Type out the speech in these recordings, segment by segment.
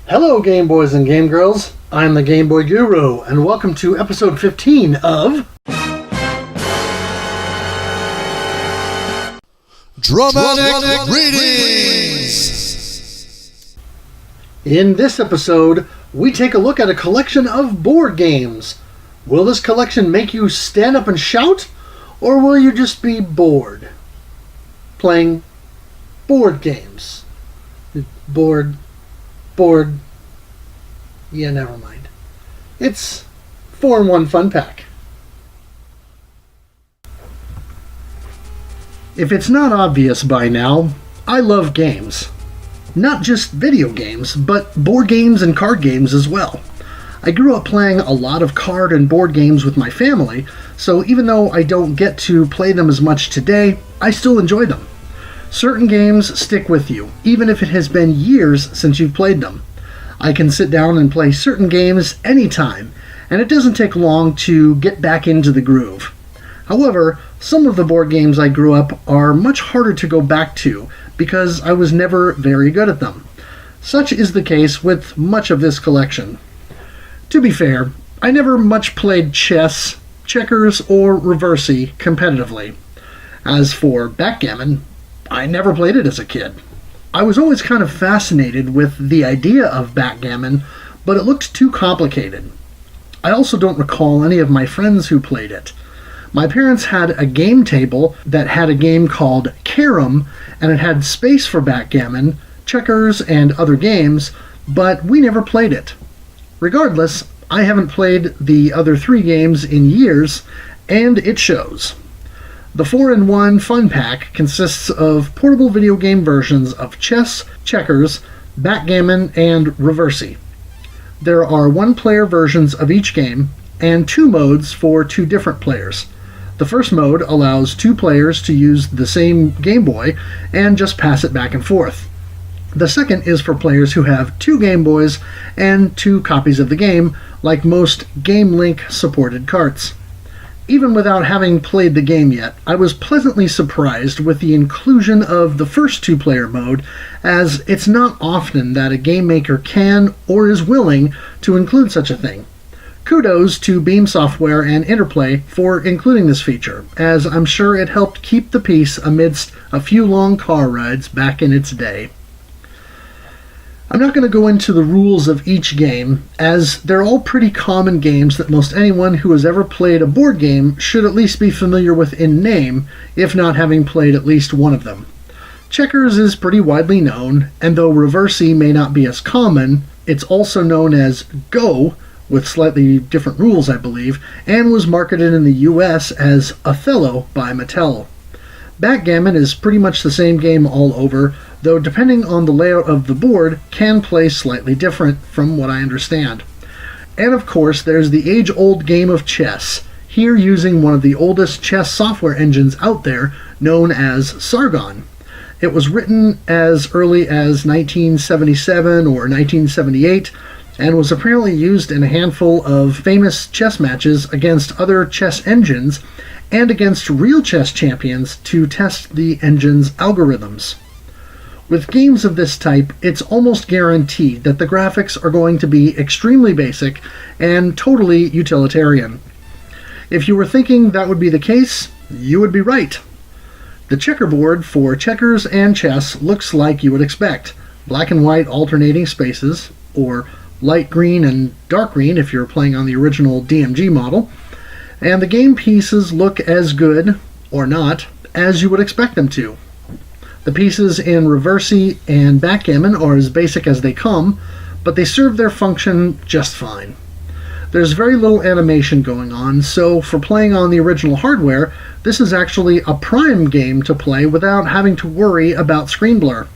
Hello, Game Boys and Game Girls. I'm the Game Boy Guru, and welcome to episode 15 of Dramatic Readings! In this episode, we take a look at a collection of board games. Will this collection make you stand up and shout, or will you just be bored? Playing board games. Bored. Yeah, never mind. It's 4-in-1 Fun Pak. If it's not obvious by now, I love games. Not just video games, but board games and card games as well. I grew up playing a lot of card and board games with my family, so even though I don't get to play them as much today, I still enjoy them. Certain games stick with you, even if it has been years since you've played them. I can sit down and play certain games anytime, and it doesn't take long to get back into the groove. However, some of the board games I grew up are much harder to go back to because I was never very good at them. Such is the case with much of this collection. To be fair, I never much played chess, checkers, or reversey competitively. As for backgammon, I never played it as a kid. I was always kind of fascinated with the idea of backgammon, but it looked too complicated. I also don't recall any of my friends who played it. My parents had a game table that had a game called Carom, and it had space for backgammon, checkers, and other games, but we never played it. Regardless, I haven't played the other three games in years, and it shows. The 4-in-1 Fun Pak consists of portable video game versions of chess, checkers, backgammon, and reversey. There are one-player versions of each game, and two modes for two different players. The first mode allows two players to use the same Game Boy and just pass it back and forth. The second is for players who have two Game Boys and two copies of the game, like most Game Link supported carts. Even without having played the game yet, I was pleasantly surprised with the inclusion of the first two-player mode, as it's not often that a game maker can or is willing to include such a thing. Kudos to Beam Software and Interplay for including this feature, as I'm sure it helped keep the peace amidst a few long car rides back in its day. I'm not going to go into the rules of each game, as they're all pretty common games that most anyone who has ever played a board game should at least be familiar with in name, if not having played at least one of them. Checkers is pretty widely known, and though reversey may not be as common, it's also known as Go, with slightly different rules I believe, and was marketed in the US as Othello by Mattel. Backgammon is pretty much the same game all over, though depending on the layout of the board, can play slightly different from what I understand. And of course, there's the age-old game of chess, here using one of the oldest chess software engines out there, known as Sargon. It was written as early as 1977 or 1978, and was apparently used in a handful of famous chess matches against other chess engines, and against real chess champions to test the engine's algorithms. With games of this type, it's almost guaranteed that the graphics are going to be extremely basic and totally utilitarian. If you were thinking that would be the case, you would be right. The checkerboard for checkers and chess looks like you would expect. Black and white alternating spaces, or light green and dark green if you're playing on the original DMG model, and the game pieces look as good, or not, as you would expect them to. The pieces in reversey and backgammon are as basic as they come, but they serve their function just fine. There's very little animation going on, so for playing on the original hardware, this is actually a prime game to play without having to worry about screen blur.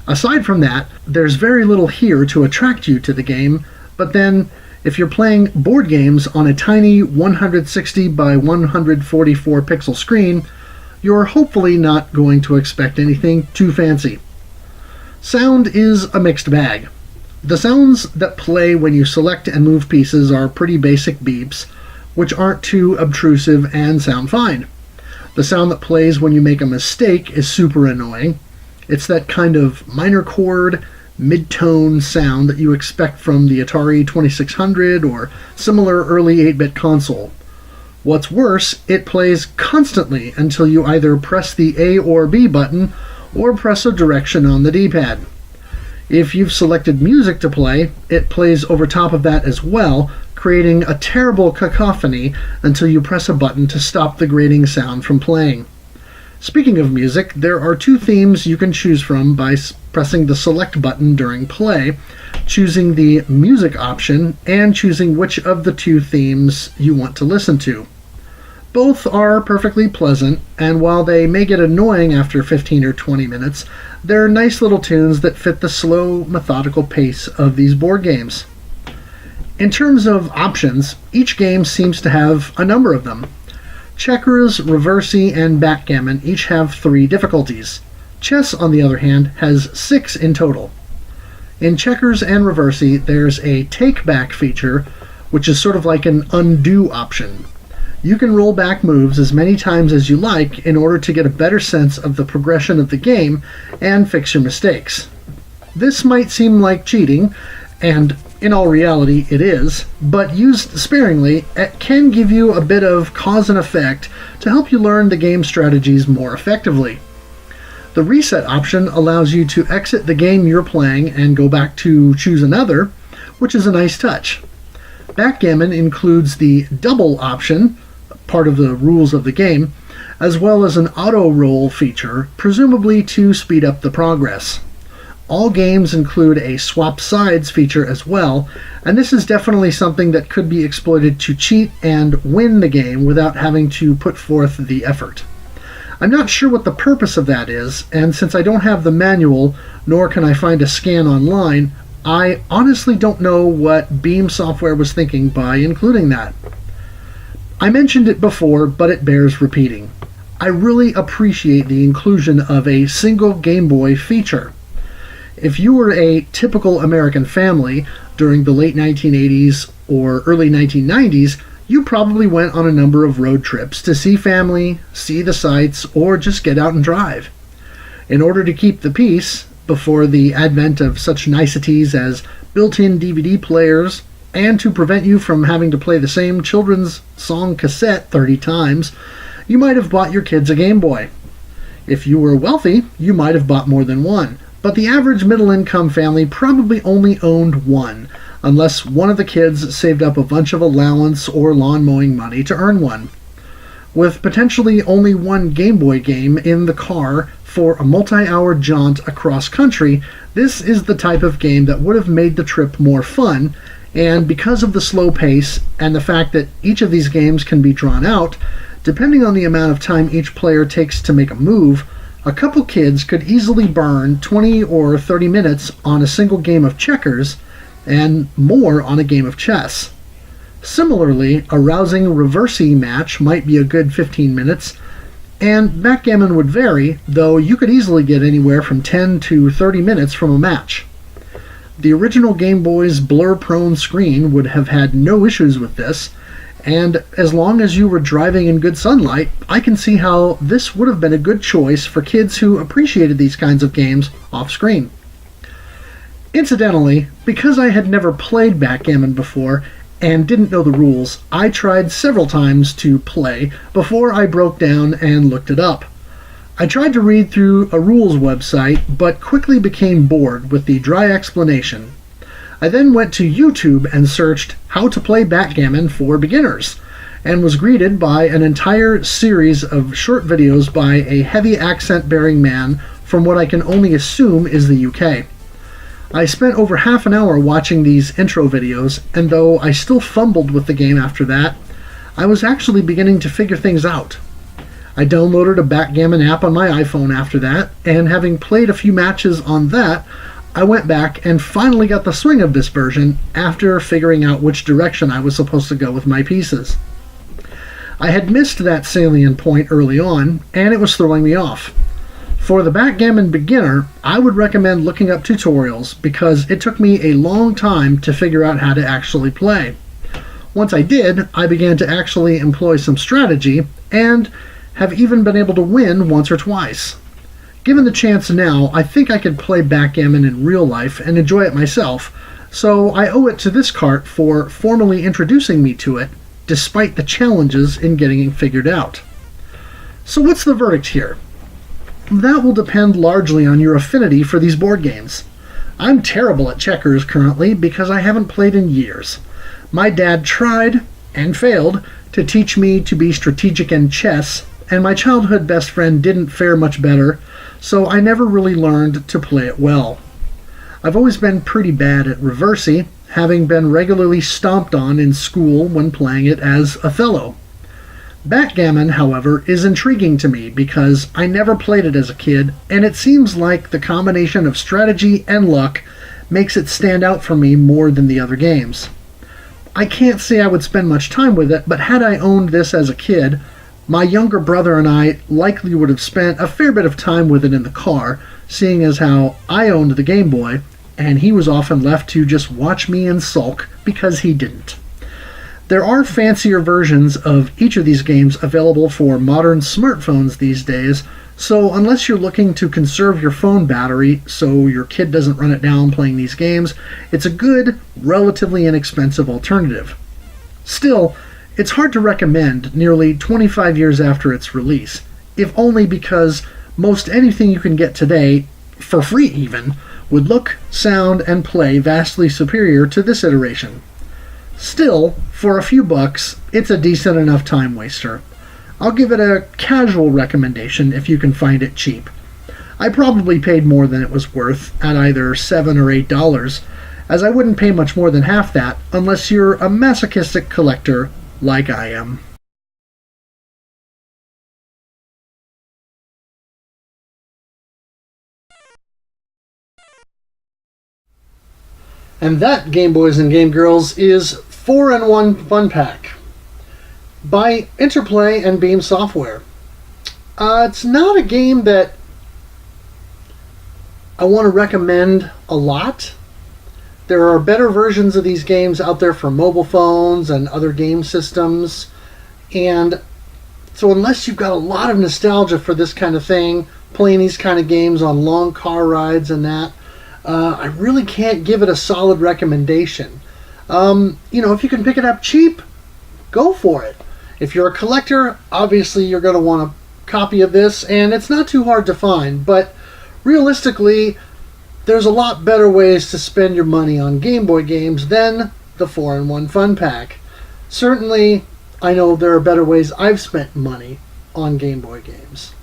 Aside from that, there's very little here to attract you to the game, but then, if you're playing board games on a tiny 160 by 144 pixel screen, you're hopefully not going to expect anything too fancy. Sound is a mixed bag. The sounds that play when you select and move pieces are pretty basic beeps, which aren't too obtrusive and sound fine. The sound that plays when you make a mistake is super annoying. It's that kind of minor chord, mid-tone sound that you expect from the Atari 2600 or similar early 8-bit console. What's worse, it plays constantly until you either press the A or B button or press a direction on the D-pad. If you've selected music to play, it plays over top of that as well, creating a terrible cacophony until you press a button to stop the grating sound from playing. Speaking of music, there are two themes you can choose from by pressing the select button during play, choosing the music option, and choosing which of the two themes you want to listen to. Both are perfectly pleasant, and while they may get annoying after 15 or 20 minutes, they're nice little tunes that fit the slow, methodical pace of these board games. In terms of options, each game seems to have a number of them. Checkers, Reversey, and Backgammon each have 3 difficulties. Chess, on the other hand, has 6 in total. In Checkers and Reversey, there's a take-back feature, which is sort of like an undo option. You can roll back moves as many times as you like in order to get a better sense of the progression of the game and fix your mistakes. This might seem like cheating, and in all reality it is, but used sparingly, it can give you a bit of cause and effect to help you learn the game strategies more effectively. The reset option allows you to exit the game you're playing and go back to choose another, which is a nice touch. Backgammon includes the double option, part of the rules of the game, as well as an auto-roll feature, presumably to speed up the progress. All games include a swap sides feature as well, and this is definitely something that could be exploited to cheat and win the game without having to put forth the effort. I'm not sure what the purpose of that is, and since I don't have the manual, nor can I find a scan online, I honestly don't know what Beam Software was thinking by including that. I mentioned it before, but it bears repeating. I really appreciate the inclusion of a single Game Boy feature. If you were a typical American family during the late 1980s or early 1990s, you probably went on a number of road trips to see family, see the sights, or just get out and drive. In order to keep the peace, before the advent of such niceties as built-in DVD players, and to prevent you from having to play the same children's song cassette 30 times, you might have bought your kids a Game Boy. If you were wealthy, you might have bought more than one, but the average middle-income family probably only owned one, unless one of the kids saved up a bunch of allowance or lawn mowing money to earn one. With potentially only one Game Boy game in the car for a multi-hour jaunt across country, this is the type of game that would have made the trip more fun, and because of the slow pace and the fact that each of these games can be drawn out, depending on the amount of time each player takes to make a move, a couple kids could easily burn 20 or 30 minutes on a single game of checkers and more on a game of chess. Similarly, a rousing Reversey match might be a good 15 minutes, and backgammon would vary, though you could easily get anywhere from 10 to 30 minutes from a match. The original Game Boy's blur-prone screen would have had no issues with this, and as long as you were driving in good sunlight, I can see how this would have been a good choice for kids who appreciated these kinds of games off-screen. Incidentally, because I had never played backgammon before and didn't know the rules, I tried several times to play before I broke down and looked it up. I tried to read through a rules website, but quickly became bored with the dry explanation. I then went to YouTube and searched how to play backgammon for beginners, and was greeted by an entire series of short videos by a heavy accent-bearing man from what I can only assume is the UK. I spent over half an hour watching these intro videos, and though I still fumbled with the game after that, I was actually beginning to figure things out. I downloaded a backgammon app on my iPhone after that, and having played a few matches on that, I went back and finally got the swing of this version after figuring out which direction I was supposed to go with my pieces. I had missed that salient point early on, and it was throwing me off. For the backgammon beginner, I would recommend looking up tutorials because it took me a long time to figure out how to actually play. Once I did, I began to actually employ some strategy, and have even been able to win once or twice. Given the chance now, I think I could play backgammon in real life and enjoy it myself, so I owe it to this cart for formally introducing me to it, despite the challenges in getting it figured out. So what's the verdict here? That will depend largely on your affinity for these board games. I'm terrible at checkers currently because I haven't played in years. My dad tried, and failed, to teach me to be strategic in chess, and my childhood best friend didn't fare much better, so I never really learned to play it well. I've always been pretty bad at reversey, having been regularly stomped on in school when playing it as Othello. Backgammon, however, is intriguing to me because I never played it as a kid, and it seems like the combination of strategy and luck makes it stand out for me more than the other games. I can't say I would spend much time with it, but had I owned this as a kid, my younger brother and I likely would have spent a fair bit of time with it in the car, seeing as how I owned the Game Boy, and he was often left to just watch me and sulk because he didn't. There are fancier versions of each of these games available for modern smartphones these days, so unless you're looking to conserve your phone battery so your kid doesn't run it down playing these games, it's a good, relatively inexpensive alternative. Still, it's hard to recommend nearly 25 years after its release, if only because most anything you can get today, for free even, would look, sound, and play vastly superior to this iteration. Still, for a few bucks, it's a decent enough time waster. I'll give it a casual recommendation if you can find it cheap. I probably paid more than it was worth at either $7 or $8, as I wouldn't pay much more than half that unless you're a masochistic collector like I am. And that, Game Boys and Game Girls, is 4-in-1 Fun Pak by Interplay and Beam Software. It's not a game that I want to recommend a lot. There are better versions of these games out there for mobile phones and other game systems, and so unless you've got a lot of nostalgia for this kind of thing, playing these kind of games on long car rides and that, I really can't give it a solid recommendation. If you can pick it up cheap, go for it. If you're a collector, obviously you're going to want a copy of this, and it's not too hard to find, but realistically, there's a lot better ways to spend your money on Game Boy games than the 4-in-1 Fun Pak. Certainly, I know there are better ways I've spent money on Game Boy games.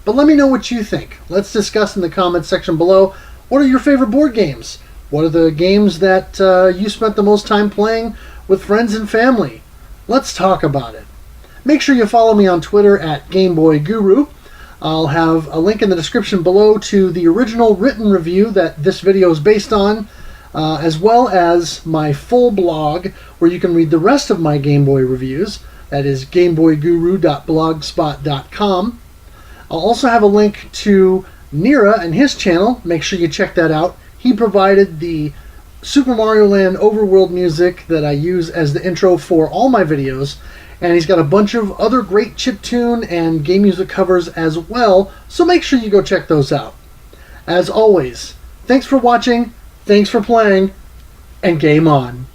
But let me know what you think. Let's discuss in the comments section below. What are your favorite board games? What are the games that you spent the most time playing with friends and family? Let's talk about it. Make sure you follow me on Twitter at GameBoyGuru. I'll have a link in the description below to the original written review that this video is based on, as well as my full blog where you can read the rest of my Game Boy reviews. That is GameBoyGuru.blogspot.com. I'll also have a link to Nira and his channel. Make sure you check that out. He provided the Super Mario Land overworld music that I use as the intro for all my videos, and he's got a bunch of other great chiptune and game music covers as well, so make sure you go check those out. As always, thanks for watching, thanks for playing, and game on.